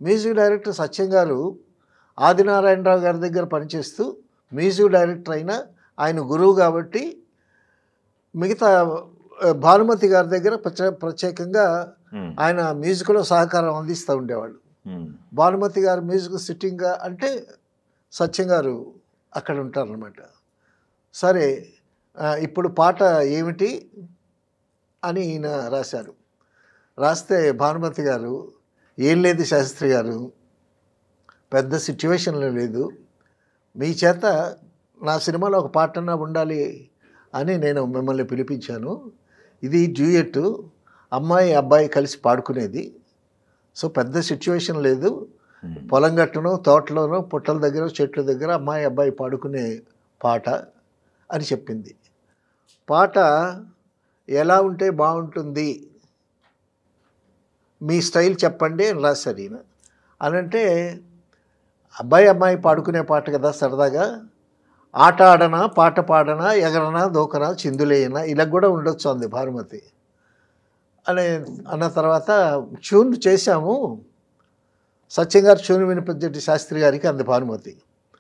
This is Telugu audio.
మ్యూజిక్ డైరెక్టర్ సత్యం గారు ఆదినారాయణరావు గారి దగ్గర పనిచేస్తూ మ్యూజిక్ డైరెక్టర్ అయినా ఆయన గురువు కాబట్టి మిగతా భానుమతి గారి దగ్గర ప్రత్యేకంగా ఆయన మ్యూజిక్లో సహకారం అందిస్తూ ఉండేవాళ్ళు. భానుమతి గారు మ్యూజిక్ సిట్టింగ్ అంటే సత్యం గారు అక్కడ ఉంటారనమాట. సరే ఇప్పుడు పాట ఏమిటి అని ఈయన రాశారు. రాస్తే భానుమతి గారు ఏం లేదు శాస్త్రి గారు, పెద్ద సిచ్యువేషన్లో లేదు, మీ చేత నా సినిమాలో ఒక పాటన్నా ఉండాలి అని నేను మిమ్మల్ని పిలిపించాను. ఇది డ్యూయట్, అమ్మాయి అబ్బాయి కలిసి పాడుకునేది. సో పెద్ద సిచ్యువేషన్ లేదు, పొలం గట్టునో తోటలోనో పుట్టల దగ్గర చెట్ల దగ్గర అమ్మాయి అబ్బాయి పాడుకునే పాట అని చెప్పింది. పాట ఎలా ఉంటే బాగుంటుంది, మీ స్టైల్ చెప్పండి అని రాశారు ఈయన. అనంటే అబ్బాయి అమ్మాయి పాడుకునే పాట కదా, సరదాగా ఆట ఆడనా పాట పాడనా ఎగరనా దూకనా చిందులేయనా ఇలా కూడా ఉండొచ్చు అంది భానుమతి అన్న తర్వాత ట్యూన్ చేశాము. సత్యం గారు ట్యూన్ వినిపించేటి శాస్త్రి గారికి అంది భానుమతి.